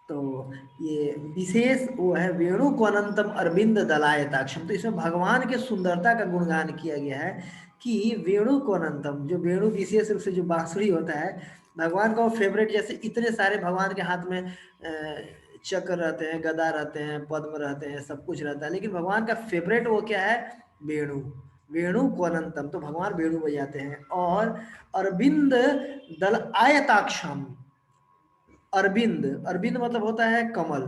तो ये विशेष वो है वेणु को अनंतम अरविंद दलायताक्षम। तो इसमें भगवान के सुंदरता का गुणगान किया गया है कि वेणु को अनंतम, जो वेणु विशेष रूप से जो बांसुरी होता है भगवान का वो फेवरेट। जैसे इतने सारे भगवान के हाथ में चक्र रहते हैं, गदा रहते हैं, पद्म रहते हैं, सब कुछ रहता है, लेकिन भगवान का फेवरेट वो क्या है? वेणु। वेणु को अनंतम, तो भगवान वेणु बजाते हैं। और अरविंद दल आयताक्षम, अरविंद, अरविंद मतलब होता है कमल।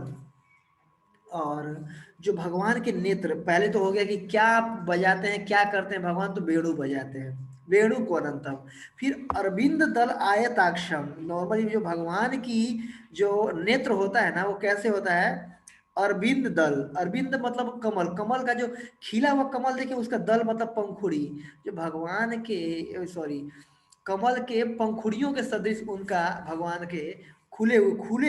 और जो भगवान के नेत्र, पहले तो हो गया कि क्या बजाते हैं, क्या करते हैं भगवान, तो वेणु बजाते हैं, वेणु को अनंतम। फिर अरविंद दल आयताक्षम, नॉर्मली जो भगवान की जो नेत्र होता है ना वो कैसे होता है? अरविंद दल, अरविंद मतलब कमल, कमल का जो खिला हुआ कमल देखिए, उसका दल मतलब पंखुड़ी। जो भगवान के, सॉरी, कमल के पंखुड़ियों के सदृश उनका, भगवान के खुले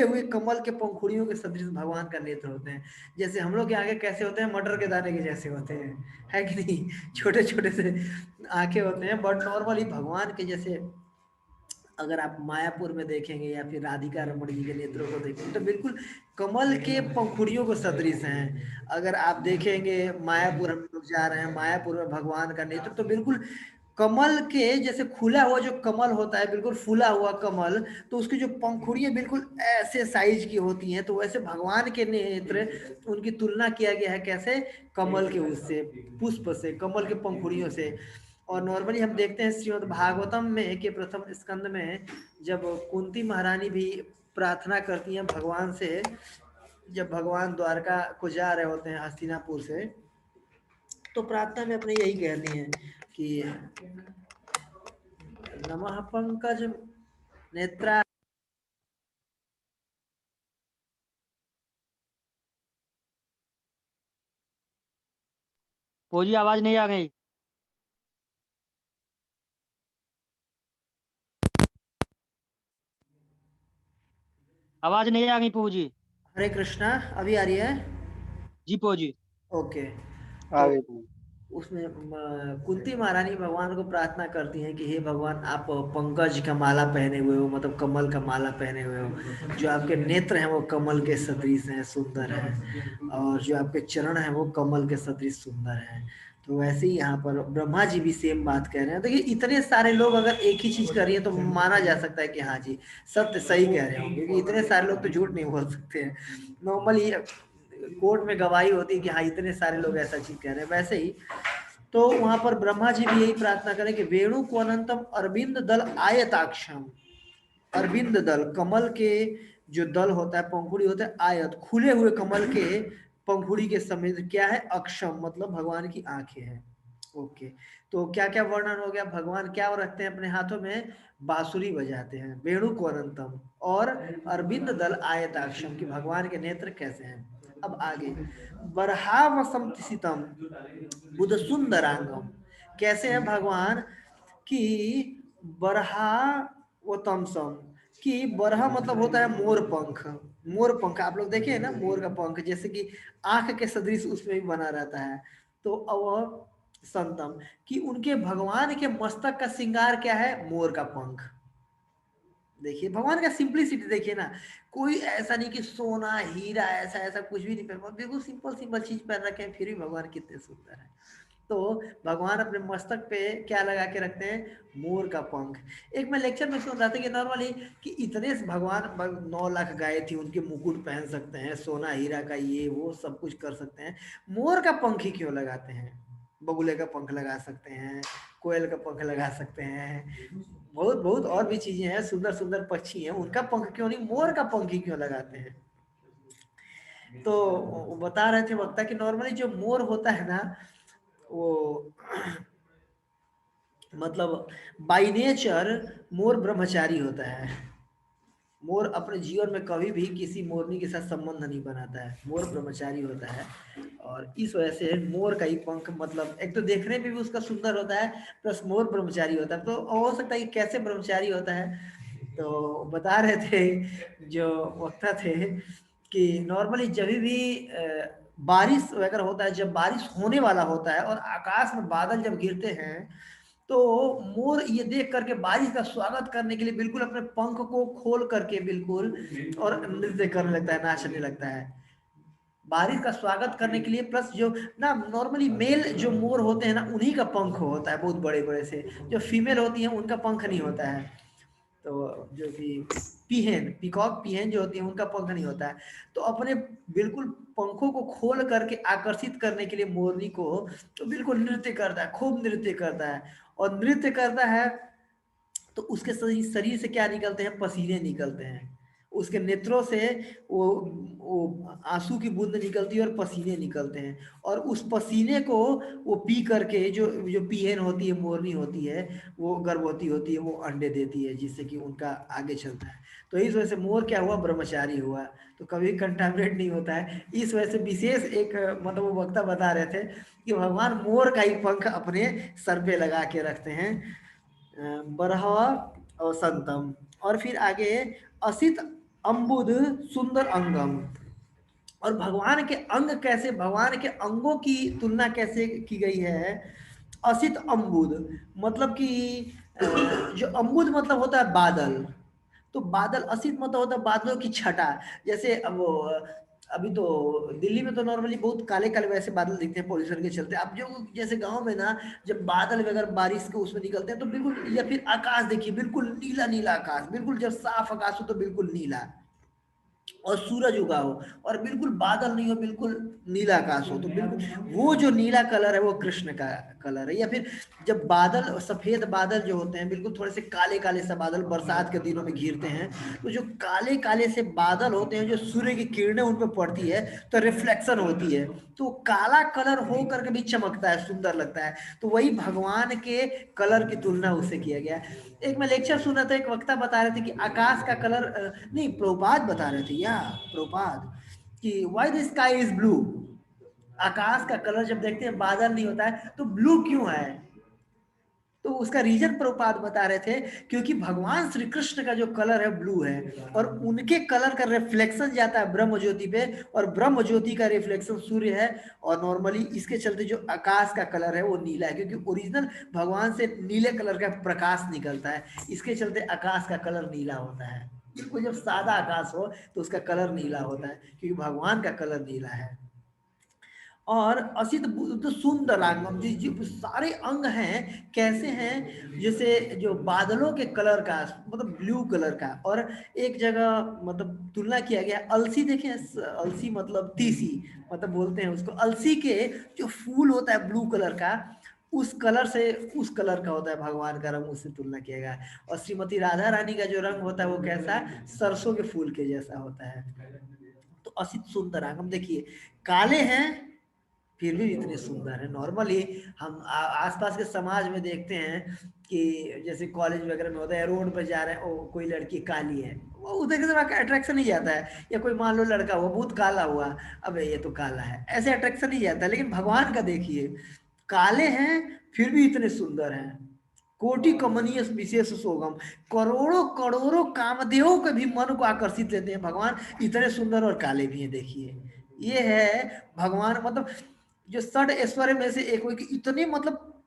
हुए कमल के पंखुड़ियों के सदृश भगवान का नेत्र होते हैं। जैसे हम लोग के आगे कैसे होते हैं? मटर के दाने के जैसे होते हैं, है कि नहीं? छोटे छोटे से आंखें होते हैं, बट नॉर्मली भगवान के जैसे अगर आप मायापुर में देखेंगे या फिर राधिका रमण जी के नेत्रों को देखेंगे तो बिल्कुल कमल के पंखुड़ियों को सदृश हैं। अगर आप देखेंगे मायापुर, हम लोग जा रहे हैं मायापुर में, भगवान का नेत्र तो बिल्कुल कमल के जैसे खुला हुआ जो कमल होता है, बिल्कुल फूला हुआ कमल, तो उसकी जो पंखुड़ियां बिल्कुल ऐसे साइज की होती हैं। तो वैसे भगवान के नेत्र, उनकी तुलना किया गया है कैसे? कमल के उससे, पुष्प से, कमल के पंखुड़ियों से। और नॉर्मली हम देखते हैं श्रीमद् भागवतम में के प्रथम स्कंद में, जब कुंती महारानी भी प्रार्थना करती हैं भगवान से, जब भगवान द्वारका को जा रहे होते हैं हस्तिनापुर से, तो प्रार्थना में अपने यही कहती हैं कि नमः पंकज नेत्रा। फौजी आवाज नहीं आ गई। आवाज नहीं आ गई फौजी। हरे कृष्णा, अभी आ रही है? जी फौजी। ओके। आ तो गई थी। उसमें कुंती महारानी भगवान को प्रार्थना करती हैं कि हे भगवान, आप पंकज का माला पहने हुए हो, मतलब कमल का माला पहने हुए हो, जो आपके नेत्र हैं वो कमल के सदृश हैं, सुंदर हैं, और जो आपके चरण हैं वो कमल के सदृश सुंदर हैं। तो वैसे ही यहाँ पर ब्रह्मा जी भी सेम बात कह रहे हैं। देखिए इतने सारे लोग अगर एक ही चीज कर रही है तो माना जा सकता है कि हाँ जी, सत्य सही कह रहे होंगे, क्योंकि इतने सारे लोग तो झूठ नहीं बोल सकते हैं। नॉर्मली कोर्ट में गवाही होती है कि हाँ इतने सारे लोग ऐसा चीज कह रहे हैं। वैसे ही तो वहां पर ब्रह्मा जी भी यही प्रार्थना करें कि वेणु को अनंतम अरविंद दल आयताक्षम, अरविंद दल, कमल के जो दल होता है, पंखुड़ी होता है, आयत, खुले हुए कमल के पंखुड़ी के समेत क्या है? अक्षम, मतलब भगवान की आंखें हैं। ओके। तो क्या क्या वर्णन हो गया? भगवान क्या रखते हैं अपने हाथों में? बांसुरी बजाते हैं, वेणु को अनंतम, और अरविंद दल आयताक्षम, की भगवान के नेत्र कैसे हैं। अब आगे, बरहा सीतम बुध सुंदरांगम, कैसे है भगवान कि बरहा व तमसम, कि बरहा मतलब होता है मोर पंख। मोर पंख आप लोग देखे हैं ना, मोर का पंख जैसे कि आंख के सदृश उसमें भी बना रहता है। तो अब संतम, कि उनके भगवान के मस्तक का श्रृंगार क्या है? मोर का पंख। देखिए भगवान का सिंपलिसिटी देखिए ना, कोई ऐसा नहीं कि सोना हीरा ऐसा ऐसा कुछ भी नहीं पहन, बिल्कुल सिंपल सिंपल चीज पहन रखे हैं, फिर भी भगवान कितने सुंदर है। तो भगवान अपने मस्तक पे क्या लगा के रखते हैं? मोर का पंख। एक मैं लेक्चर में सुन रहा था कि नॉर्मली कि इतने से भगवान 9 लाख गाय थी, उनके मुकुट पहन सकते हैं, सोना हीरा का ये वो सब कुछ कर सकते हैं, मोर का पंख ही क्यों लगाते हैं? बगुले का पंख लगा सकते हैं, कोयल का पंख लगा सकते हैं, बहुत बहुत और भी चीजें हैं, सुंदर सुंदर पक्षी हैं, उनका पंख क्यों नहीं, मोर का पंख ही क्यों लगाते हैं? तो वो बता रहे थे वक्ता कि नॉर्मली जो मोर होता है ना, वो मतलब बाई नेचर मोर ब्रह्मचारी होता है। मोर अपने जीवन में कभी भी किसी मोरनी के साथ संबंध नहीं बनाता है, मोर ब्रह्मचारी होता है। और इस वजह से मोर का ही पंख, मतलब एक तो देखने में भी उसका सुंदर होता है, प्लस मोर ब्रह्मचारी होता है। तो हो सकता है कि कैसे ब्रह्मचारी होता है, तो बता रहे थे जो वक्ता थे कि नॉर्मली जब भी बारिश वगैरह होता है, जब बारिश होने वाला होता है और आकाश में बादल जब गिरते हैं, तो मोर ये देख करके बारिश का स्वागत करने के लिए बिल्कुल अपने पंख को खोल करके बिल्कुल और नृत्य करने लगता है, नाचने लगता है बारिश का स्वागत करने के लिए। प्लस जो ना नॉर्मली मेल जो मोर होते हैं ना उन्हीं का पंख होता है बहुत बड़े बड़े से, जो फीमेल होती हैं उनका पंख नहीं होता है। तो जो कि पीहेन पीकॉक पीहेन जो होती है उनका पंख नहीं होता है। तो अपने बिल्कुल पंखों को खोल करके आकर्षित करने के लिए मोरनी को तो बिल्कुल नृत्य करता है, खूब नृत्य करता है। और नृत्य करता है तो उसके शरीर से क्या निकलते हैं, पसीने निकलते हैं। उसके नेत्रों से वो आंसू की बूंद निकलती है और पसीने निकलते हैं। और उस पसीने को वो पी करके जो जो पीहन होती है, मोरनी होती है, वो गर्भवती होती है, वो अंडे देती है जिससे कि उनका आगे चलता है। तो इस वजह से मोर क्या हुआ, ब्रह्मचारी हुआ, तो कभी कंटामिनेट नहीं होता है। इस वजह से विशेष एक मतलब वो वक्ता बता रहे थे कि भगवान मोर का ही पंख अपने सर पे लगा के रखते हैं, बरहवा और संतम। और फिर आगे असित अम्बुद सुंदर अंगम। और भगवान के अंग कैसे, भगवान के अंगों की तुलना कैसे की गई है, असित अम्बुद मतलब कि जो अम्बुद मतलब होता है बादल, तो बादल असित मतलब होता है बादलों की छटा। जैसे अब वो अभी तो दिल्ली में तो नॉर्मली बहुत काले काले वैसे बादल दिखते हैं पॉल्यूशन के चलते। अब जो जैसे गांव में ना जब बादल वगैरह बारिश के उसमें निकलते हैं तो बिल्कुल, या फिर आकाश देखिए बिल्कुल नीला नीला आकाश, बिल्कुल जब साफ आकाश हो तो बिल्कुल नीला, और सूरज उगा हो और बिल्कुल बादल नहीं हो, बिल्कुल नीला आकाश हो, तो बिल्कुल वो जो नीला कलर है वो कृष्ण का कलर है। या फिर जब बादल, सफेद बादल जो होते हैं बिल्कुल थोड़े से काले काले से बादल बरसात के दिनों में घिरते हैं, तो जो काले काले से बादल होते हैं, जो सूर्य की किरणें उन पर पड़ती है तो रिफ्लेक्शन होती है, तो काला कलर हो करके भी चमकता है, सुंदर लगता है। तो वही भगवान के कलर की तुलना उससे किया गया है। एक मैं लेक्चर सुना था, एक वक्ता बता रहे थे कि आकाश का कलर नहीं, प्रभुपाद बता रहे थे, या प्रभुपाद, कि why the sky is blue. आकाश का कलर जब देखते हैं बादल नहीं होता है तो ब्लू क्यों है, तो उसका रीजन प्रभुपाद बता रहे थे, क्योंकि भगवान श्री कृष्ण का जो कलर है ब्लू है, और उनके कलर का रिफ्लेक्शन जाता है ब्रह्म ज्योति पे, और ब्रह्म ज्योति का रिफ्लेक्शन सूर्य है। और नॉर्मली इसके चलते जो आकाश का कलर है वो नीला है, क्योंकि ओरिजिनल भगवान से नीले कलर का प्रकाश निकलता है, इसके चलते आकाश का कलर नीला होता है। बिल्कुल जब सादा आकाश हो तो उसका कलर नीला होता है, क्योंकि भगवान का कलर नीला है। और असित बुद्ध सुंदरांगम, जो सारे अंग हैं कैसे हैं, जैसे जो बादलों के कलर का, मतलब ब्लू कलर का। और एक जगह मतलब तुलना किया गया, अलसी देखें, अलसी मतलब तीसी, मतलब बोलते हैं उसको, अलसी के जो फूल होता है ब्लू कलर का, उस कलर से, उस कलर का होता है भगवान का रंग, उससे तुलना किया गया है। और श्रीमती राधा रानी का जो रंग होता है वो कैसा, सरसों के फूल के जैसा होता है। तो असित सुंदरांगम देखिए, काले हैं फिर भी इतने सुंदर है। नॉर्मली हम आसपास के समाज में देखते हैं कि जैसे कॉलेज वगैरह में होता है, रोड पर जा रहे हैं, ओ कोई लड़की काली है, वो उधर की तरफ अट्रैक्शन नहीं जाता है। या कोई मान लो लड़का हुआ बहुत काला हुआ, अबे ये तो काला है, ऐसे अट्रैक्शन नहीं जाता। लेकिन भगवान का देखिए, काले हैं फिर भी इतने सुंदर हैं, कोटि कमनीय विशेष सोगम, करोड़ों करोड़ों कामदेवों के भी मन को आकर्षित लेते हैं भगवान, इतने सुंदर और काले भी हैं। देखिए ये है भगवान, मतलब जो षड ऐश्वर्य में से एक हो, कि इतने मतलब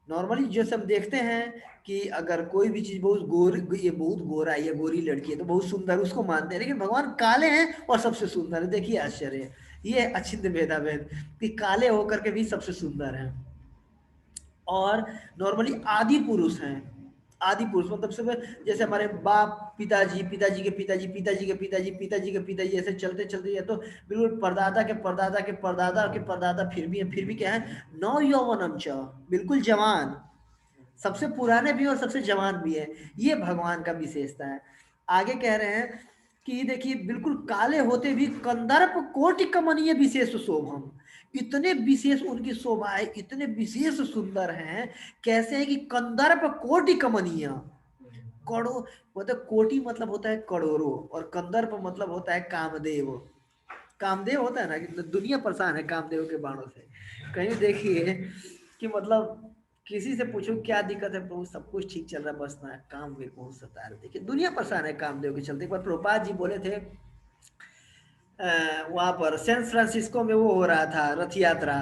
नॉर्मली जैसे हम देखते हैं कि अगर कोई भी चीज बहुत गोर, ये बहुत गोरा है, ये गोरी लड़की है तो बहुत सुंदर, उसको मानते हैं। लेकिन भगवान काले हैं और सबसे सुंदर है, देखिए आश्चर्य, ये अचिंत्य भेदाभेद कि काले होकर के भी सबसे सुंदर हैं। और नॉर्मली आदि पुरुष हैं, आदि पुरुष मतलब सब, जैसे हमारे बाप पिताजी, पिताजी के पिताजी, पिताजी के पिताजी, पिताजी के पिताजी, ऐसे चलते चलते, या तो बिल्कुल परदादा के परदादा के परदादा के परदादा, फिर भी क्या है, नौ यौवनम च, बिल्कुल जवान, सबसे पुराने भी और सबसे जवान भी है। ये भगवान का विशेषता है। आगे कह रहे हैं कि देखिए बिल्कुल काले होते भी कंदर्प कोटि कमनीय विशेष शोभम, इतने विशेष उनकी शोभा है, इतने विशेष सुंदर हैं। कैसे है कि कंदर्प कोटि कमनीय, करोड़ मतलब कोटि मतलब होता है करोड़ों, और कंदर्प मतलब होता है कामदेव। कामदेव होता है ना कि दुनिया परेशान है कामदेव के बाणों से। कहीं देखिए कि मतलब किसी से पूछो क्या दिक्कत है, प्रभु सब कुछ ठीक चल रहा है, बस ना काम में बहुत सता रहे। देखिए दुनिया परेशान है कामदेव के चलते। एक बार प्रभुपाद जी बोले थे, वहां पर सैन फ्रांसिस्को में वो हो रहा था रथ यात्रा,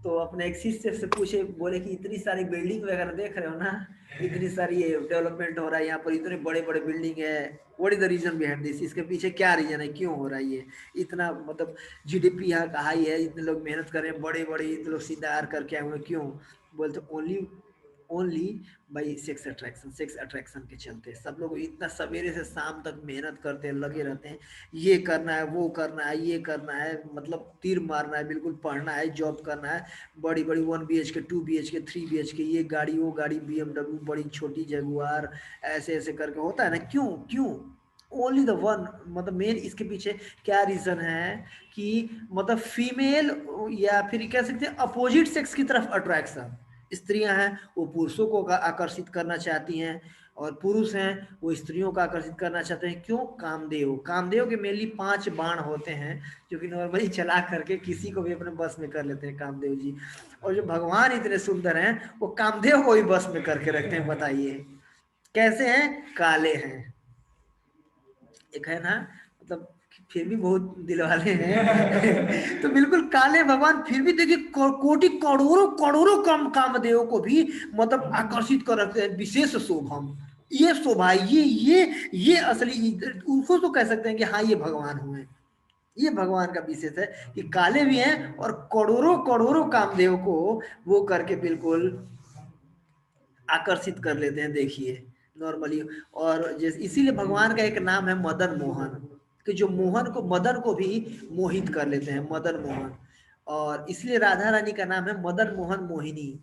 तो अपने एक शिष्य से पूछे, बोले कि इतनी सारी बिल्डिंग वगैरह देख रहे हो ना, इतनी सारी ये डेवलपमेंट हो रहा है यहाँ पर, इतने बड़े बड़े बिल्डिंग है, what is the reason behind this, इसके पीछे क्या रीजन है, क्यों हो रहा है ये इतना, मतलब जीडीपी यहाँ का हाई है, इतने लोग मेहनत कर रहे हैं, बड़े बड़े इतने लोग सीधा करके आए हुए हैं, क्यों? बोलते only only by sex attraction के चलते सब लोग इतना सवेरे से शाम तक मेहनत करते हैं, लगे रहते हैं, ये करना है, वो करना है, ये करना है, मतलब तीर मारना है, बिल्कुल पढ़ना है, जॉब करना है, बड़ी बड़ी 1 BHK 2 BHK 3 BHK, ये गाड़ी वो गाड़ी, BMW, बड़ी छोटी जगुआर, ऐसे ऐसे करके होता है ना, क्यों क्यों? ओनली द वन, मतलब मेन इसके पीछे क्या रीजन है कि मतलब फीमेल या फिर कह सकते हैं अपोजिट सेक्स की तरफ अट्रैक्शन, स्त्रियां हैं वो पुरुषों को आकर्षित करना चाहती हैं, और पुरुष हैं वो स्त्रियों को आकर्षित करना चाहते हैं, क्यों? कामदेव, कामदेव के मेनली 5 बाण होते हैं जो कि नॉर्मली चला करके किसी को भी अपने बस में कर लेते हैं कामदेव जी, और जो भगवान इतने सुंदर हैं वो कामदेव को भी बस में करके रखते हैं, बताइए कैसे हैं? काले हैं, एक है ना, मतलब फिर भी बहुत दिल वाले हैं तो बिल्कुल काले भगवान, फिर भी देखिए कोटि करोड़ों करोड़ों कामदेव को भी मतलब आकर्षित कर रखते हैं, विशेष शोभम, ये शोभा, ये असली, उसको तो कह सकते हैं कि हाँ ये भगवान हुए, ये भगवान का विशेष है कि काले भी हैं और करोड़ों करोड़ों कामदेव को वो करके बिल्कुल आकर्षित कर लेते हैं, देखिए नॉर्मली। और जैसे इसीलिए भगवान का एक नाम है मदन मोहन, कि जो मोहन को, मदन को भी मोहित कर लेते हैं, मदन मोहन। और इसलिए राधा रानी का नाम है मदन मोहन मोहिनी,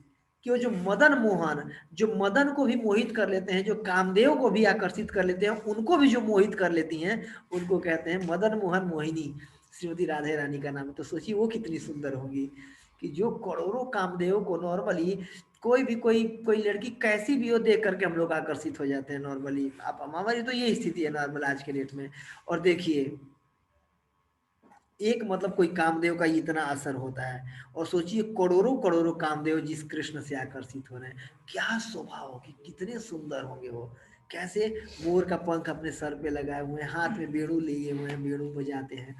कि वो जो मदन मोहन, जो मदन को भी मोहित कर लेते हैं, जो कामदेव को भी आकर्षित कर लेते हैं, उनको भी जो मोहित कर लेती हैं, उनको कहते हैं मदन मोहन मोहिनी, श्रीमती राधे रानी का नाम है। तो सोचिए वो कितनी सुंदर होगी, कि जो करोड़ों कामदेव को नॉर्मली, कोई भी कोई कोई लड़की कैसी भी हो देख करके हम लोग आकर्षित हो जाते हैं नॉर्मली। आप हमारी तो ये स्थिति है नॉर्मल आज के डेट में। और देखिए एक मतलब कोई कामदेव का इतना असर होता है, और सोचिए करोड़ों करोड़ों कामदेव जिस कृष्ण से आकर्षित हो रहे हैं, क्या स्वभाव होगी, कितने सुंदर होंगे वो, कैसे मोर का पंख अपने सर पे लगाए हुए हैं, हाथ में बेड़ू लिए हुए हैं, बेड़ू बजाते हैं।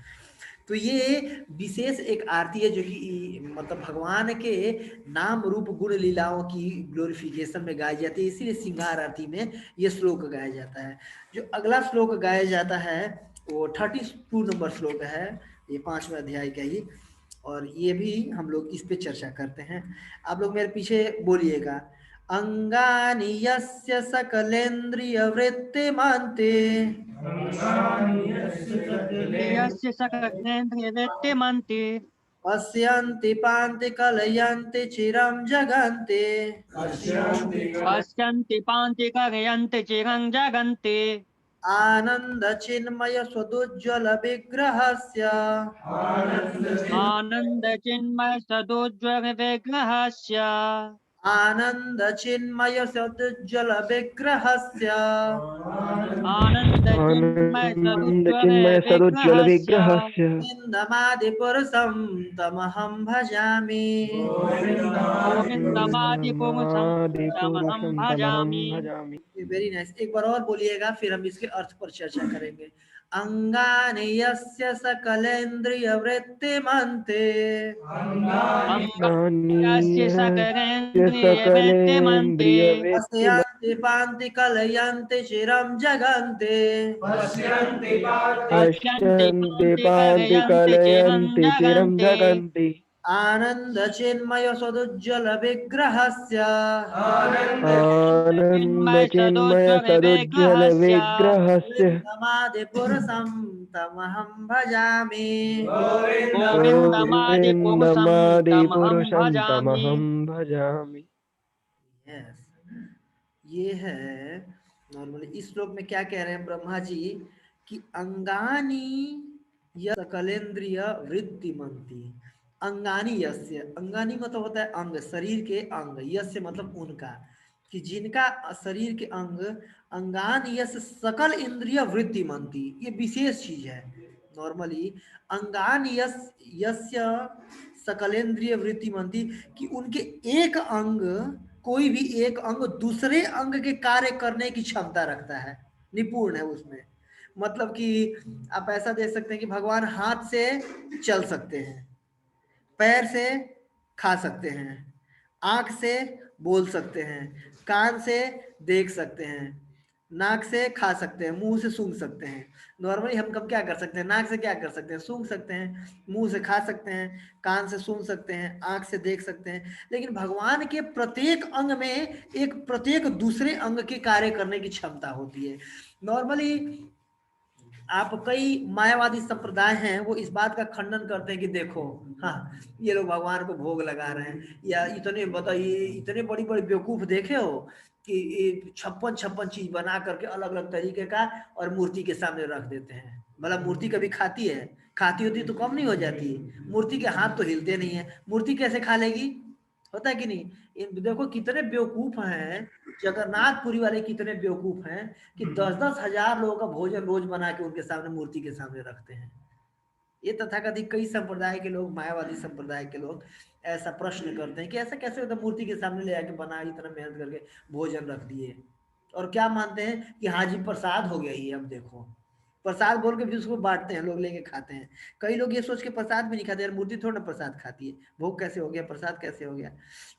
तो ये विशेष एक आरती है जो कि मतलब भगवान के नाम रूप गुण लीलाओं की ग्लोरिफिकेशन में गाई जाती है, इसीलिए श्रृंगार आरती में ये श्लोक गाया जाता है। जो अगला श्लोक गाया जाता है वो 32 नंबर श्लोक है, ये 5वें अध्याय का ही, और ये भी हम लोग इस पे चर्चा करते हैं। आप लोग मेरे पीछे बोलिएगा, अंगानि यस्य सकलेन्द्रियवृत्तिमन्ते यस्य सकलेन्द्रियवृत्तिमन्ति पश्यन्ति पान्ति कलयन्ति चिरं जगन्ति पश्यन्ति पान्ति करयन्ति चिरं जगन्ति आनन्दचिन्मय स्वदुज्ज्वल विग्रहस्य आनन्दचिन्मय सदोज्ज्वल विग्रहस्य आनन्दचिन्मय स्वदुज्ज्वल विग्रहस्य आनन्दचिन्मय सदोज्ज्वल आनन्दचिन्मय सदुज्ज्वल विग्रहस्य विग्रहस्य गोविन्दमादिपुरुषं तमहं भजामि। गोविन्दमादिपुरुषं तमहं गोविन्दमादिपुरुषं तमहं भजामि। भजामि। वेरी नाइस, एक बार और बोलिएगा फिर हम इसके अर्थ पर चर्चा करेंगे। अंगानि यस्य सकलेन्द्रियवृत्तिमन्ते अङ्गस्य नान्यस्य सकलेन्द्रियवृत्तिमन्ते सकलेन्द्रियवृत्तिमत् पश्यन्ति पान्ति कलयन्ति चिरं जगन्ति पश्यन्ति पश्यन्ति पान्ति पान्ति करयन्ति चिरं कलयन्ति चिरं जगन्ति जगन्ति आनन्दचिन्मय सदुज्ज्वल विग्रहस्य चिन्मय आनन्दचिन्मय सदोज्ज्वल सदुज्ज्वल विग्रहस्य विग्रहस्य गोविन्दमादिपुरुषं तमहं भजामि। गोविन्दमादिपुरुषं तमहं गोविन्दमादिपुरुषं भजामि। तमहं भजामि। Yes. ये है नॉर्मली। इस श्लोक में क्या कह रहे हैं ब्रह्मा जी कि अंगानी सकलेन्द्रिय वृत्तिमंती, अंगानी यस्य, अंगानी मतलब होता है अंग, शरीर के अंग, यस्य मतलब उनका, कि जिनका शरीर के अंग, अंगान यस सकल इंद्रिय वृत्तिमंती, ये विशेष चीज है नॉर्मली। अंगान यस यस्य सकलेन्द्रिय वृत्तिमंती, कि उनके एक अंग, कोई भी एक अंग दूसरे अंग के कार्य करने की क्षमता रखता है, निपुण है उसमें। मतलब कि आप ऐसा देख सकते हैं कि भगवान हाथ से चल सकते हैं, पैर से खा सकते हैं, आंख से बोल सकते हैं, कान से देख सकते हैं, नाक से खा सकते हैं, मुंह से सूंघ सकते हैं। नॉर्मली हम कब क्या कर सकते हैं, नाक से क्या कर सकते हैं, सूंघ सकते हैं, मुंह से खा सकते हैं, कान से सूंघ सकते हैं, आंख से देख सकते हैं। लेकिन भगवान के प्रत्येक अंग में एक प्रत्येक दूसरे अंग के कार्य करने की क्षमता होती है। नॉर्मली आप कई मायावादी संप्रदाय हैं वो इस बात का खंडन करते हैं कि देखो, हाँ ये लोग भगवान को भोग लगा रहे हैं, या इतने बताइए इतने बड़ी बड़ी बेवकूफ देखे हो कि ये 56 चीज बना करके अलग अलग तरीके का और मूर्ति के सामने रख देते हैं। मतलब मूर्ति कभी खाती है, खाती होती तो कम नहीं हो जाती, मूर्ति के हाथ तो हिलते नहीं है, मूर्ति कैसे खा लेगी, होता है कि नहीं। देखो कितने बेवकूफ हैं, जगन्नाथपुरी वाले कितने बेवकूफ हैं कि 10-10 हजार लोगों का भोजन रोज बना के उनके सामने मूर्ति के सामने रखते हैं। ये तथाकथित कई संप्रदाय के लोग, मायावादी संप्रदाय के लोग ऐसा प्रश्न करते हैं कि ऐसा कैसे होता है, मूर्ति के सामने ले आके बना, इतना मेहनत करके भोजन रख दिए, और क्या मानते हैं कि हाँ जी प्रसाद हो गया ये, अब देखो प्रसाद बोल के भी उसको बांटते हैं, लोग लेके खाते हैं। कई लोग ये सोच के प्रसाद भी नहीं खाते, यार मूर्ति थोड़ा ना प्रसाद खाती है, भोग कैसे हो गया, प्रसाद कैसे हो गया।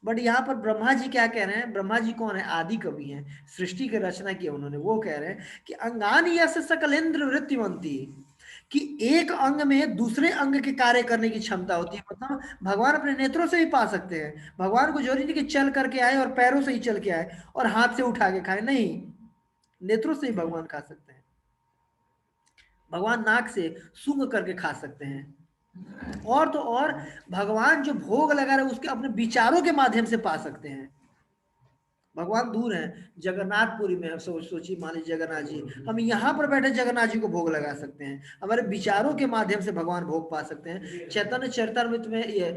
बट यहाँ पर ब्रह्मा जी क्या कह रहे हैं, ब्रह्मा जी कौन है, आदि कवि हैं, सृष्टि की रचना की उन्होंने, वो कह रहे हैं कि अंगानी यस सकलेंद्र वृत्तिवंती, कि एक अंग में दूसरे अंग के कार्य करने की क्षमता होती है। मतलब भगवान अपने नेत्रों से ही पा सकते हैं, भगवान को जरूरी नहीं कि चल करके आए और पैरों से ही चल के आए और हाथ से उठा के खाए, नहीं, नेत्रों से ही भगवान खा सकते हैं। भगवान नाक से सूंघ करके खा सकते हैं, और तो और भगवान जो भोग लगा रहे उसके अपने विचारों के माध्यम से पा सकते हैं। भगवान दूर हैं, जगन्नाथपुरी में, सोचिए मान लीजिए जगन्नाथ जी, हम यहाँ पर बैठे जगन्नाथ जी को भोग लगा सकते हैं, हमारे विचारों के माध्यम से भगवान भोग पा सकते हैं। चैतन्य चरितामृत में ये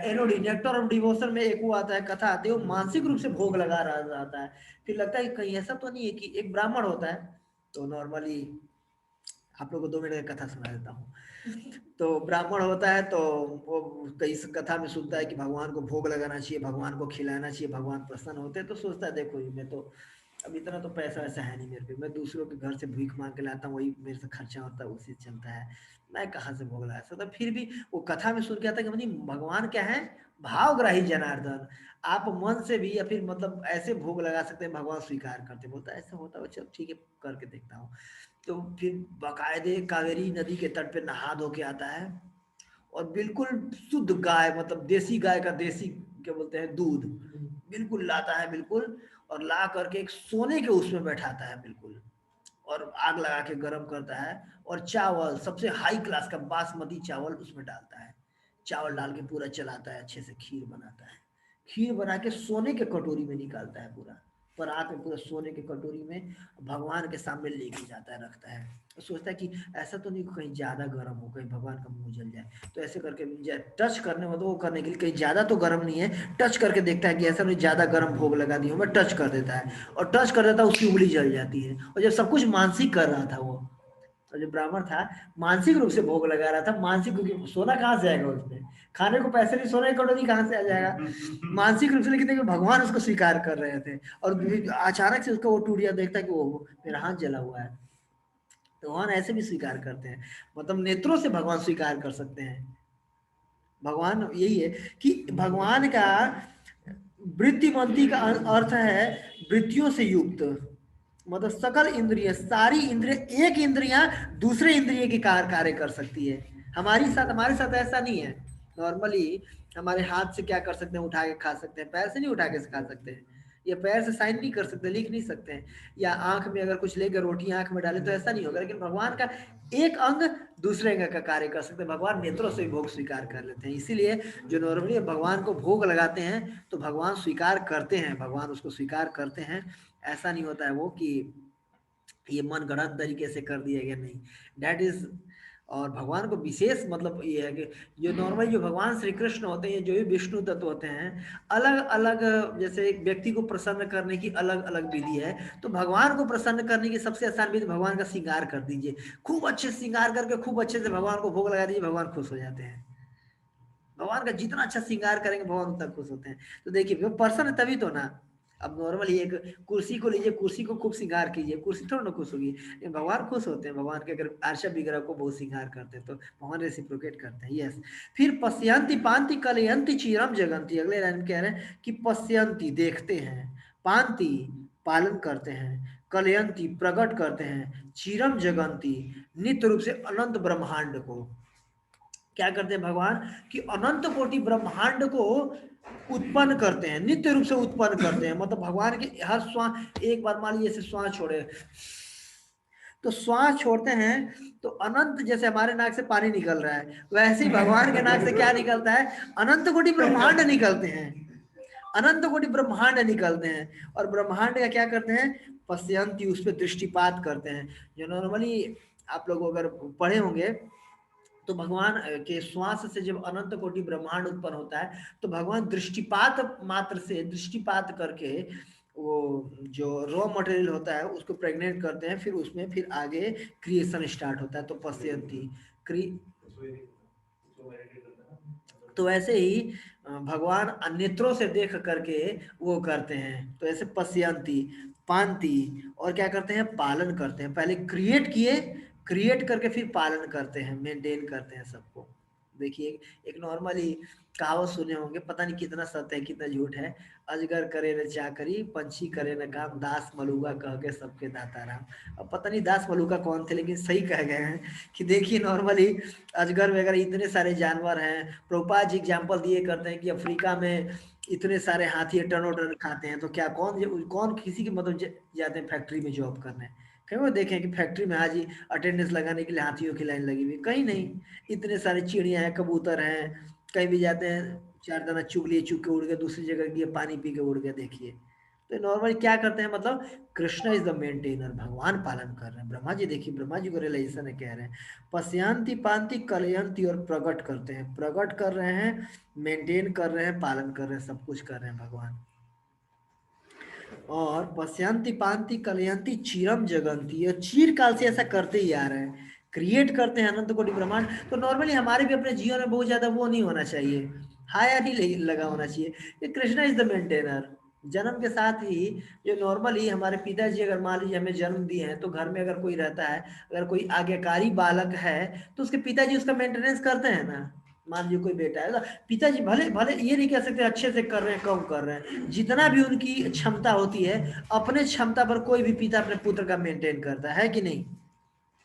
एनोडी नेक्टर ऑफ डिवोशन में एक वो आता है, कथा आती है, वो मानसिक रूप से भोग लगा रहा जाता है। फिर लगता है कि कहीं ऐसा तो नहीं है कि एक ब्राह्मण होता है, तो नॉर्मली आप लोग को 2 मिनट की कथा सुना देता हूँ। तो ब्राह्मण होता है तो वो कई कथा में सुनता है कि भगवान को भोग लगाना चाहिए, भगवान को खिलाना चाहिए, भगवान प्रसन्न होते हैं, तो सोचता है देखो मैं तो अब इतना तो पैसा वैसा है नहीं मेरे पे, मैं दूसरों के घर से भीख मांग के लाता हूँ, वही मेरे से खर्चा होता है, उसी से चलता है, मैं कहाँ से भोग लगा सकता। फिर भी वो कथा में सुन के आता है कि मतलब भगवान क्या है, भावग्राही जनार्दन, आप मन से भी या फिर मतलब ऐसे भोग लगा सकते हैं, भगवान स्वीकार करते, बोलता है ऐसा होता है, चल ठीक है करके देखता हूँ। तो फिर बाकायदे कावेरी नदी के तट पे नहा धो के आता है, और बिल्कुल शुद्ध गाय, मतलब देसी गाय का देसी क्या बोलते हैं दूध बिल्कुल लाता है, बिल्कुल, और ला करके एक सोने के उसमें बैठाता है बिल्कुल, और आग लगा के गर्म करता है, और चावल सबसे हाई क्लास का बासमती चावल उसमें डालता है, चावल डाल के पूरा चलाता है, अच्छे से खीर बनाता है, खीर बना के सोने के कटोरी में निकालता है पूरा, परात में पूरा सोने के कटोरी में भगवान के सामने लेके जाता है, रखता है, तो सोचता है कि ऐसा तो नहीं कहीं ज़्यादा गर्म हो, कहीं भगवान का मुंह जल जाए, तो ऐसे करके टच करने में, तो वो करने के लिए कहीं ज़्यादा तो गर्म नहीं है, टच करके देखता है कि ऐसा नहीं ज़्यादा गर्म भोग लगा दी हूँ मैं, टच कर देता है, और टच कर देता है उसकी उंगली जल जाती है। और जब सब कुछ मानसिक कर रहा था वो, और जो ब्राह्मण था मानसिक रूप से भोग लगा रहा था, मानसिक रूप से, सोना कहाँ से आएगा उसमें, खाने को पैसे नहीं, सोने की कटोरी कहाँ से आ जाएगा, मानसिक रूप से, लेकिन देखिए भगवान उसको स्वीकार कर रहे थे, और अचानक से उसका वो टूट गया, देखता है कि वो मेरा हाथ जला हुआ है, तो भगवान ऐसे भी स्वीकार करते हैं, मतलब नेत्रों से भगवान स्वीकार कर सकते हैं। भगवान यही है कि भगवान का वृत्तिमंती का अर्थ है वृत्तियों से युक्त, मतलब सकल इंद्रिय, सारी इंद्रिय, एक इंद्रियां दूसरे इंद्रिय के कार्य कर सकती है। हमारे साथ ऐसा नहीं है। नॉर्मली हमारे हाथ से क्या कर सकते हैं, उठा के खा सकते हैं, पैर से नहीं उठा के खा सकते हैं, या पैर से साइन नहीं कर सकते, लिख नहीं सकते हैं, या आंख में अगर कुछ लेकर रोटी आंख में डाले तो ऐसा नहीं होगा। लेकिन भगवान का एक अंग दूसरे अंग का कार्य कर सकते हैं, भगवान नेत्रों से भोग स्वीकार कर लेते हैं। इसीलिए जो नॉर्मली भगवान को भोग लगाते हैं तो भगवान स्वीकार करते हैं, भगवान उसको स्वीकार करते हैं, ऐसा नहीं होता है वो कि ये मन गढ़ंत तरीके से कर दिया गया, नहीं, दैट इज। और भगवान को विशेष मतलब ये है कि जो नॉर्मल जो भगवान श्री कृष्ण होते हैं, जो भी विष्णु तत्व होते हैं, अलग अलग, जैसे एक व्यक्ति को प्रसन्न करने की अलग अलग विधि है, तो भगवान को प्रसन्न करने की सबसे आसान विधि भगवान का श्रृंगार कर दीजिए, खूब अच्छे श्रृंगार करके खूब अच्छे से भगवान को भोग लगा दीजिए, भगवान खुश हो जाते हैं। भगवान का जितना अच्छा श्रृंगार करेंगे भगवान उतना खुश होते हैं। तो देखिए वो प्रसन्न तभी तो ना, अब नॉर्मली एक कुर्सी को लीजिए, कुर्सी को खूब श्रृंगार कीजिए, कुर्सी थोड़ा ना खुश होगी। भगवान खुश होते हैं, भगवान के अगर आर्षा विग्रह को बहुत श्रृंगार करते हैं तो भगवान रेसिप्रोकेट करते हैं। यस। फिर पश्यंती पांति कलयंती चीरम जगंती, अगले लाइन में कह रहे हैं कि पश्यंती देखते हैं, पांति पालन करते हैं, कलयंती प्रकट करते हैं, चीरम जगंती नित्य रूप से अनंत ब्रह्मांड को क्या करते हैं भगवान कि अनंत कोटि ब्रह्मांड को उत्पन्न करते हैं, नित्य रूप से उत्पन्न करते हैं। मतलब भगवान के हर श्वास, एक बार मान लीजिए श्वास छोड़े तो श्वास छोड़ते हैं तो अनंत, जैसे हमारे नाक से पानी निकल रहा है वैसे ही भगवान के नाक से क्या निकलता है, अनंत कोटि ब्रह्मांड निकलते हैं, अनंत कोटि ब्रह्मांड निकलते हैं। और ब्रह्मांड का क्या करते हैं, पश्यंती उस पर दृष्टिपात करते हैं। जो नॉर्मली आप लोग अगर पढ़े होंगे तो भगवान के श्वास से जब अनंत कोटि ब्रह्मांड उत्पन्न होता है तो भगवान दृष्टिपात मात्र से, दृष्टिपात करके वो जो रॉ मटेरियल होता है उसको प्रेग्नेंट करते हैं, फिर उसमें फिर आगे क्रिएशन स्टार्ट होता है। तो पश्यंती तो ऐसे ही भगवान नेत्रों से देख करके वो करते हैं। तो ऐसे पश्यंती पांति और क्या करते हैं, पालन करते हैं। पहले क्रिएट किए, क्रिएट करके फिर पालन करते हैं, मेंटेन करते हैं सबको। देखिए एक नॉर्मली कहावत सुने होंगे, पता नहीं कितना सत्य है कितना झूठ है, अजगर करे न चाकरी, पंछी करे न काम, दास मलुगा कह के सबके दाता राम। अब पता नहीं दास मलुगा कौन थे, लेकिन सही कह गए हैं कि देखिए नॉर्मली अजगर वगैरह इतने सारे जानवर हैं। प्रभुपाद जी एग्जाम्पल दिए करते हैं कि अफ्रीका में इतने सारे हाथी टन खाते हैं, तो क्या कौन किसी की मतलब जाते हैं फैक्ट्री में जॉब करने, कहीं वो देखें कि फैक्ट्री में आज ही अटेंडेंस लगाने के लिए हाथियों की लाइन लगी हुई, कहीं नहीं। इतने सारे चिड़िया हैं, कबूतर हैं, कहीं भी जाते हैं चार दाना चुग लिए, चुग के उड़ गए, दूसरी जगह गए पानी पी के उड़ गए। देखिए तो नॉर्मली क्या करते हैं, मतलब कृष्ण इज द मेंटेनर, भगवान पालन कर रहे हैं। ब्रह्मा जी देखिए, ब्रह्मा जी को रियलाइजेशन है, कह रहे हैं पश्यांति पांति कलयंती, और प्रकट करते हैं, प्रकट कर रहे हैं, मेंटेन कर रहे हैं, पालन कर रहे हैं, सब कुछ कर रहे हैं भगवान। और पश्यांति पांति कलयंती चीरम जगंती, और चीर काल से ऐसा करते ही आ रहे हैं, क्रिएट करते हैं अनंत कोटि ब्रह्मांड। तो नॉर्मली हमारे भी अपने जीवन में बहुत ज्यादा वो नहीं होना चाहिए, हाया नहीं लगा होना चाहिए। ये कृष्णा इज द मेंटेनर। जन्म के साथ ही जो नॉर्मली हमारे पिताजी अगर मान लीजिए हमें जन्म दिए हैं, तो घर में अगर कोई रहता है, अगर कोई आज्ञाकारी बालक है तो उसके पिताजी उसका मेंटेनेंस करते हैं ना। मान लीजिए कोई बेटा है तो पिताजी भले भले ये नहीं कह सकते अच्छे से कर रहे हैं कम कर रहे हैं, जितना भी उनकी क्षमता होती है अपने क्षमता पर कोई भी पिता अपने पुत्र का मेंटेन करता है कि नहीं।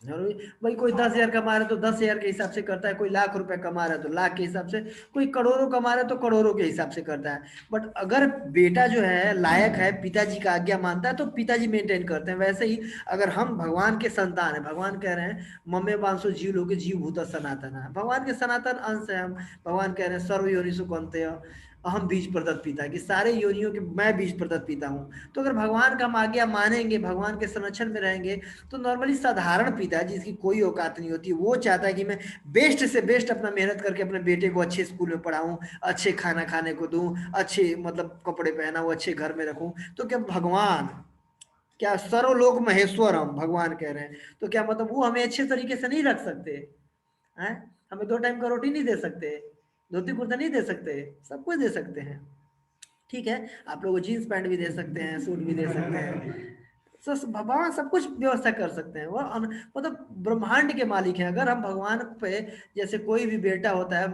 भाई कोई 10,000 कमा रहा है तो 10,000 के हिसाब से करता है, कोई लाख रुपए कमा रहा है तो लाख के हिसाब से, कोई करोड़ों कमा रहा है तो करोड़ों के हिसाब से करता है। बट अगर बेटा जो है लायक है, पिताजी का आज्ञा मानता है, तो पिताजी मेंटेन करते हैं। वैसे ही अगर हम भगवान के संतान है, भगवान कह रहे हैं मम्मे बांसो जीव लोग जीव भूत सनातन है, भगवान के सनातन अंश है हम। भगवान कह रहे हैं सर्व योनि सुकंते हम बीज प्रदत्त पिता, कि सारे योनियों के मैं बीज प्रदत्त पिता हूँ। तो अगर भगवान का हम आज्ञा मानेंगे, भगवान के संरक्षण में रहेंगे, तो नॉर्मली साधारण पिता जिसकी कोई औकात नहीं होती, वो चाहता है कि मैं बेस्ट से बेस्ट अपना मेहनत करके अपने बेटे को अच्छे स्कूल में पढ़ाऊं, अच्छे खाना खाने को दूं, अच्छे मतलब कपड़े पहनाऊं, अच्छे घर में रखूं। तो क्या भगवान, क्या सर्वलोक महेश्वर हम भगवान कह रहे हैं, तो क्या मतलब वो हमें अच्छे तरीके से नहीं रख सकते हैं, हमें 2 टाइम का रोटी नहीं दे सकते, धोती कुर्ता नहीं दे सकते, सब कुछ दे सकते हैं। ठीक है, आप लोगों को जीन्स पैंट भी दे सकते हैं, सूट भी दे सकते हैं, भगवान सब कुछ व्यवस्था कर सकते हैं। वो मतलब ब्रह्मांड के मालिक हैं। अगर हम भगवान पे, जैसे कोई भी बेटा होता है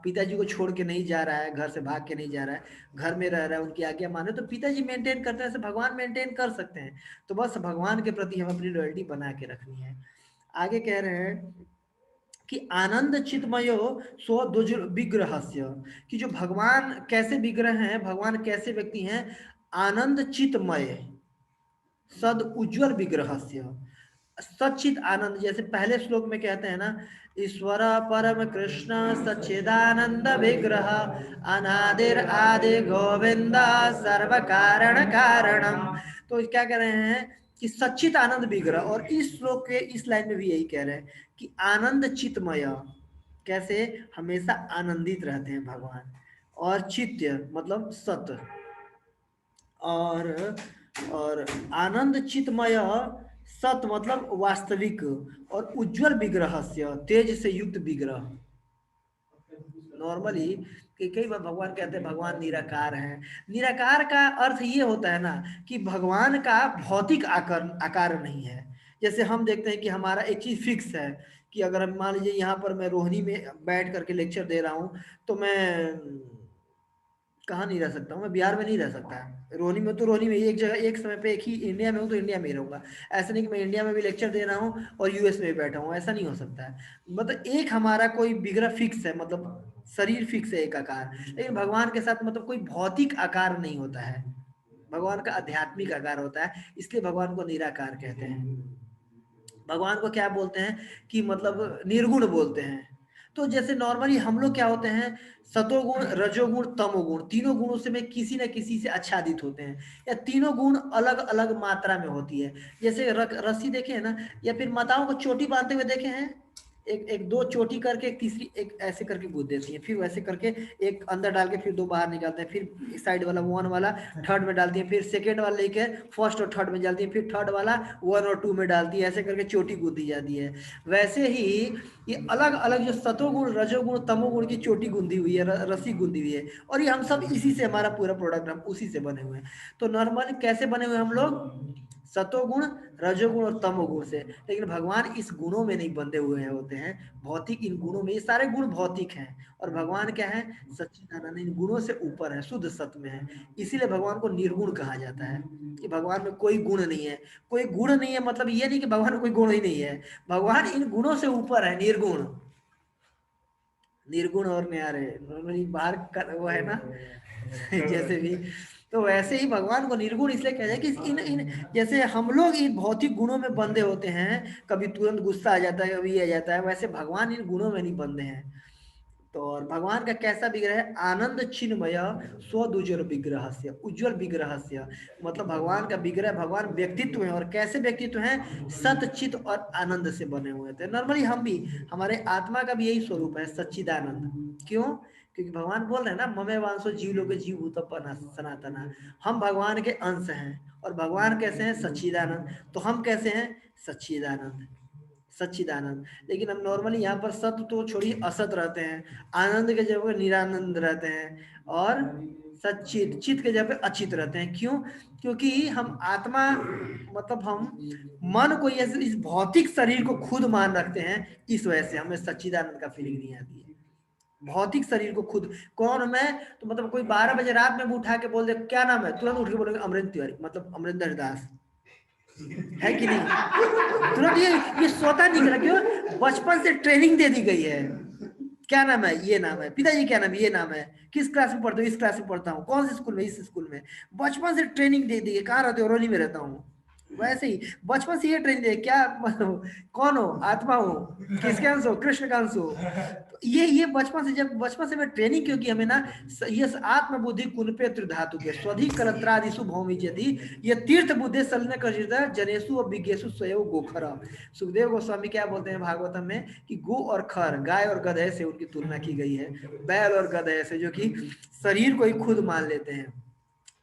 पिताजी को छोड़ के नहीं जा रहा है, घर से भाग के नहीं जा रहा है, घर में रह रहा है, उनकी आज्ञा माने, तो पिताजी मेंटेन करते हैं, ऐसे भगवान मेंटेन कर सकते हैं। तो बस भगवान के प्रति हम अपनी लॉयल्टी बना के रखनी है। आगे कह रहे हैं कि आनंद चितमयो स्व दुज विग्रहस्य, कि जो भगवान कैसे विग्रह हैं, भगवान कैसे व्यक्ति हैं, आनंद चितमय सद उज्ज्वल विग्रहस्य, सच्चित आनंद, जैसे पहले श्लोक में कहते हैं ना, ईश्वर परम कृष्ण सच्चिदानंद विग्रह अनादिर आदि गोविंद सर्व कारण कारणम। तो क्या कह रहे हैं कि सच्चित आनंद विग्रह, और इस श्लोक के इस लाइन में भी यही कह रहे हैं कि आनंद चितमय, कैसे हमेशा आनंदित रहते हैं भगवान, और चित्य मतलब सत्य, और आनंद चितमय सत मतलब वास्तविक, और उज्जवल विग्रह से तेज से युक्त विग्रह। नॉर्मली कि कई बार भगवान कहते हैं भगवान निराकार है। निराकार का अर्थ ये होता है ना कि भगवान का भौतिक आकार आकार नहीं है। जैसे हम देखते हैं कि हमारा एक चीज फिक्स है कि अगर हम मान लीजिए यहाँ पर मैं रोहिणी में बैठ करके लेक्चर दे रहा हूँ, तो मैं कहाँ नहीं रह सकता हूँ, मैं बिहार में नहीं रह सकता। रोहिणी में तो रोहिणी में एक जगह एक समय पे एक ही इंडिया में हूँ तो इंडिया में ही रहूंगा। ऐसा नहीं कि मैं इंडिया में भी लेक्चर दे रहा हूँ और यूएस में भी बैठा हूँ, ऐसा नहीं हो सकता है। मतलब एक हमारा कोई बिगड़ा फिक्स है, मतलब शरीर फिक्स है एक आकार। लेकिन भगवान के साथ मतलब कोई भौतिक आकार नहीं होता है, भगवान का आध्यात्मिक आकार होता है, इसलिए भगवान को निराकार कहते हैं। भगवान को क्या बोलते हैं कि मतलब निर्गुण बोलते हैं। तो जैसे नॉर्मली हम लोग क्या होते हैं, सतोगुण रजोगुण तमोगुण तीनों गुणों से में किसी न किसी से आच्छादित होते हैं, या तीनों गुण अलग अलग मात्रा में होती है। जैसे रस्सी देखे हैं ना, या फिर माताओं को चोटी बांधते हुए देखे हैं, एक एक दो चोटी करके एक तीसरी एक ऐसे करके गूंथ देती है, फिर वैसे करके एक अंदर डाल के फिर दो बाहर निकालते हैं, फिर साइड वाला वन वाला थर्ड में डालती है, फिर सेकेंड वाला लेके फर्स्ट और थर्ड में डालती है, फिर थर्ड वाला वन और टू में डालती है, ऐसे करके चोटी गूंदी जाती है। वैसे ही ये अलग अलग जो सतोगुण रजोगुण तमोगुण की चोटी गूंदी हुई है, रस्सी गूंदी हुई है, और ये हम सब इसी से, हमारा पूरा प्रोडक्ट हम उसी से बने हुए हैं। तो नॉर्मल कैसे बने हुए हम लोग, सतोगुण रजोगुण और तमोगुण से। लेकिन भगवान इस गुणों में नहीं बंधे हुए होते हैं, भौतिक इन गुणों में, ये सारे गुण भौतिक हैं, और भगवान क्या है, सच्चिदानंद, इन गुणों से ऊपर है, शुद्ध सत्य में है। इसीलिए भगवान को निर्गुण कहा जाता है, कि भगवान में कोई गुण नहीं है। कोई गुण नहीं है मतलब ये नहीं कि भगवान में कोई गुण ही नहीं है, भगवान इन गुणों से ऊपर है, निर्गुण। निर्गुण और न्यारे नॉर्मली बाहर वो है ना जैसे भी, तो वैसे ही भगवान को निर्गुण इसलिए कहते हैं कि इन इन जैसे हम लोग इन भौतिक गुणों में बंधे होते हैं, कभी तुरंत गुस्सा आ जाता है, कभी ये आ जाता है, वैसे भगवान इन गुणों में नहीं बंधे हैं। तो और भगवान का कैसा विग्रह है, आनंद चिन्मय स्वदुजर विग्रह से, उज्जवल विग्रह से, मतलब भगवान का विग्रह, भगवान व्यक्तित्व है, और कैसे व्यक्तित्व है, सतचित और आनंद से बने हुए थे। नॉर्मली हम भी, हमारे आत्मा का भी यही स्वरूप है, सच्चिदानंद। क्यों, क्योंकि भगवान बोल रहे हैं ना, ममे वांसो जीव लोग जीव भूत सनातना, हम भगवान के अंश हैं, और भगवान कैसे हैं, सच्चिदानंद, तो हम कैसे हैं, सच्चिदानंद, सच्चिदानंद। लेकिन हम नॉर्मली यहाँ पर सत्य तो छोड़िए, असत रहते हैं, आनंद के जगह निरानंद रहते हैं, और सच्चित चित के जगह पे अचित रहते हैं। क्यों, क्योंकि हम आत्मा, मतलब हम मन को इस भौतिक शरीर को खुद मान रखते हैं, इस वजह से हमें सच्चिदानंद का फीलिंग नहीं आती है। भौतिक शरीर को खुद, कौन मैं, तो मतलब कोई 12 बजे रात में उठा के बोल दे क्या नाम है, तुरंत उठ के बोलेंगे अमरिंदर तिवारी, मतलब अमरिंदर दास, है कि नहीं, तुरंत ये स्वतः निकला। क्यों, बचपन से ट्रेनिंग दे दी गई है, क्या नाम है, ये नाम है, पिताजी क्या नाम है, ये नाम है, किस क्लास में पढ़ते हो, इस क्लास में पढ़ता हूँ, कौन से स्कूल में, इस स्कूल में। बचपन से ट्रेनिंग दे दी है, कहाँ रहते हो, रोनी में रहता हूँ। वैसे ही बचपन से ये ट्रेनिंग दे, क्या कौन हो, आत्मा हो, किसके अंश हो, कृष्ण का अंश हो। तो ये बचपन से, जब बचपन से मैं ट्रेनिंग, क्योंकि हमें ना ये आत्मबुद्धि कुनपे त्रिधातु के स्वधि कलत्रादिशु भौमि यदि ये तीर्थ बुद्धि सलन कर जनेशु और विज्ञेशु स्वयं गोखर। सुखदेव गोस्वामी क्या बोलते हैं भागवतम में, कि गो और खर, गाय और गधे से उनकी तुलना की गई है, बैल और गधे से, जो कि शरीर को ही खुद मान लेते हैं।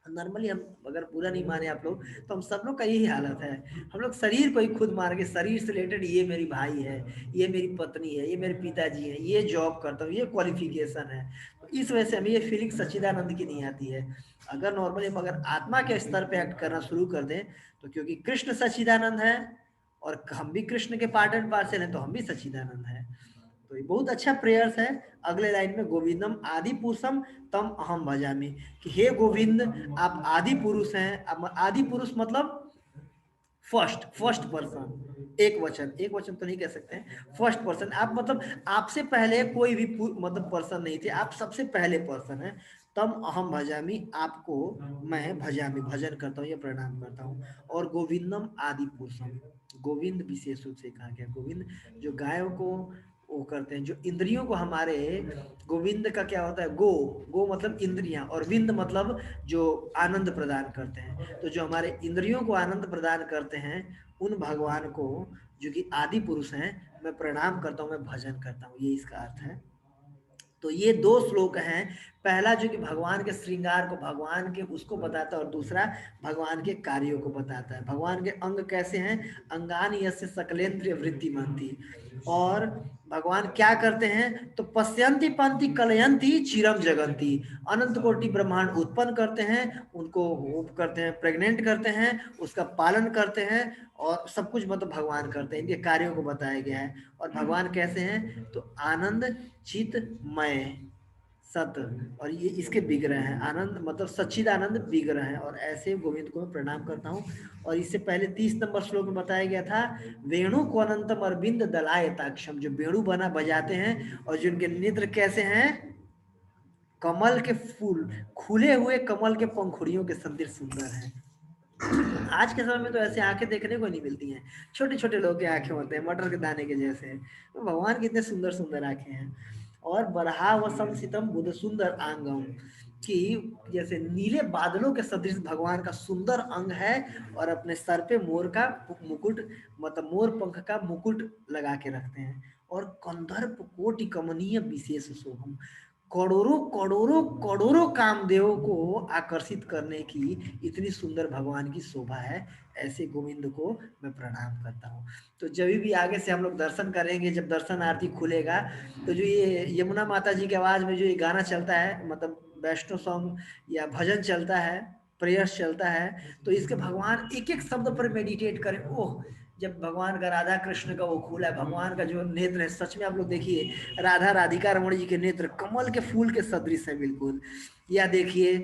नॉर्मली हम अगर पूरा नहीं माने आप लोग, तो हम सब लोग का यही हालत है, हम लोग शरीर को ही खुद मान के, शरीर से रिलेटेड, ये मेरी भाई है, ये मेरी पत्नी है, ये मेरे पिताजी है, ये जॉब करता हूँ, ये क्वालिफिकेशन है। तो इस वजह से हमें ये फीलिंग सच्चिदानंद की नहीं आती है। अगर नॉर्मली हम अगर आत्मा के स्तर पे एक्ट करना शुरू कर दें, तो क्योंकि कृष्ण सच्चिदानंद है, और हम भी कृष्ण के पार्ट एंड पार्सल हैं, तो हम भी सच्चिदानंद है। तो ये बहुत अच्छा प्रेयर्स है। अगले लाइन में, गोविंदम आदि पुरुषम तम अहम भजामि, कि हे गोविंद, आप आदि पुरुष हैं। अब आदि पुरुष मतलब फर्स्ट पर्सन, एक वचन, एक वचन तो नहीं कह सकते हैं, फर्स्ट पर्सन। आप मतलब आपसे पहले कोई भी मतलब पर्सन नहीं थे, आप सबसे पहले पर्सन है। तम अहम भजामि, आपको मैं भजामि भजन करता हूँ या प्रणाम करता हूँ। और गोविंदम आदि पुरुषम, गोविंद विशेष रूप से कहा गया, गोविंद जो गायों को वो करते हैं, जो इंद्रियों को हमारे, गोविंद का क्या होता है, गो, गो मतलब इंद्रियां, और विंद मतलब जो आनंद प्रदान करते हैं। तो जो हमारे इंद्रियों को आनंद प्रदान करते हैं, उन भगवान को, जो कि आदि पुरुष हैं, मैं प्रणाम करता हूँ, मैं भजन करता हूँ, ये इसका अर्थ है। तो ये दो श्लोक हैं, पहला जो कि भगवान के श्रृंगार को, भगवान के उसको बताता है, और दूसरा भगवान के कार्यों को बताता है। भगवान के अंग कैसे हैं, अंगान यस्य सकलेन्द्रिय वृत्ति मनती, और भगवान क्या करते हैं, तो पश्यंती पंथी कलयंती चिरम जगंती, अनंत कोटि ब्रह्मांड उत्पन्न करते हैं, उनको वो करते हैं, प्रेग्नेंट करते हैं, उसका पालन करते हैं, और सब कुछ मतलब भगवान करते हैं, इनके कार्यों को बताया गया है। और भगवान कैसे हैं, तो आनंद चितमय सत, और ये इसके विग्रह हैं, आनंद मतलब सच्चिदानंद विग्रह है। और ऐसे गोविंद को मैं प्रणाम करता हूँ। और इससे पहले 30 नंबर श्लोक में बताया गया था, वेणु को अनंतम अरविंद दलायताक्षम, जो वेणु बना बजाते हैं और जिनके नेत्र कैसे हैं, कमल के फूल, खुले हुए कमल के पंखुड़ियों के सदृश सुंदर हैं। आज के समय में तो ऐसे आंखें देखने को नहीं मिलती हैं, छोटे छोटे लोग के आंखें होते हैं मटर के दाने के जैसे, तो भगवान की इतने सुंदर सुंदर आंखें हैं। और बरहा व समसितम बुध सुंदर आंगम, कि जैसे नीले बादलों के सदृश भगवान का सुंदर अंग है, और अपने सर पे मोर का मुकुट, मतलब मोर पंख का मुकुट लगा के रखते हैं। और कंदर्प कोटि कमनीय विशेष शोभम, करोड़ों करोड़ों करोड़ों कामदेवों को आकर्षित करने की इतनी सुंदर भगवान की शोभा है। ऐसे गोविंद को मैं प्रणाम करता हूँ। तो जब भी आगे से हम लोग दर्शन करेंगे, जब दर्शन आरती खुलेगा, तो जो ये यमुना माता जी की आवाज में जो ये गाना चलता है, मतलब वैष्णव सॉन्ग या भजन चलता है, प्रेयर्स चलता है, तो इसके भगवान एक एक शब्द पर मेडिटेट करें। ओह, जब भगवान का राधा कृष्ण का वो खुला है, भगवान का जो नेत्र है, सच में आप लोग देखिए, राधा राधिका रमण जी के नेत्र कमल के फूल के सदृश है बिल्कुल। या देखिए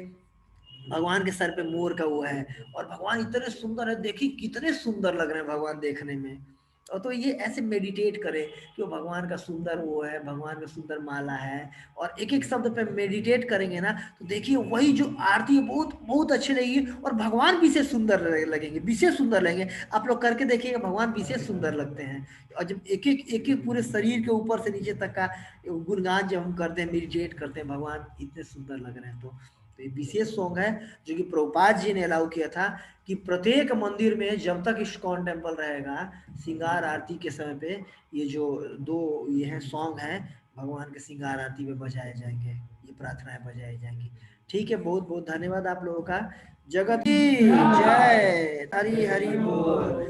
भगवान के सर पे मोर का वो है, और भगवान इतने सुंदर है, देखिए कितने सुंदर लग रहे हैं भगवान देखने में। और तो ये ऐसे मेडिटेट करें कि वो भगवान का सुंदर वो है, भगवान का सुंदर माला है, और एक एक शब्द पे मेडिटेट करेंगे ना, तो देखिए वही जो आरती है बहुत बहुत अच्छी लगेगी, और भगवान विशेष सुंदर लगेंगे, विशेष सुंदर लगेंगे। आप लोग करके देखिएगा, भगवान विशेष सुंदर लगते हैं। और जब एक एक पूरे शरीर के ऊपर से नीचे तक का गुणगान जब हम करते हैं, मेडिटेट करते हैं, भगवान इतने सुंदर लग रहे हैं। तो ये विशेष सॉन्ग है जो कि प्रभुपाद जी ने अलाउ किया था, कि प्रत्येक मंदिर में जब तक इस्कॉन टेम्पल रहेगा, श्रृंगार आरती के समय पे ये जो दो ये है सॉन्ग है, भगवान के श्रृंगार आरती में बजाए जाएंगे, ये प्रार्थनाएं बजाई जाएंगी। ठीक है, बहुत बहुत धन्यवाद आप लोगों का। जगत की जय, हरि हरि बोल।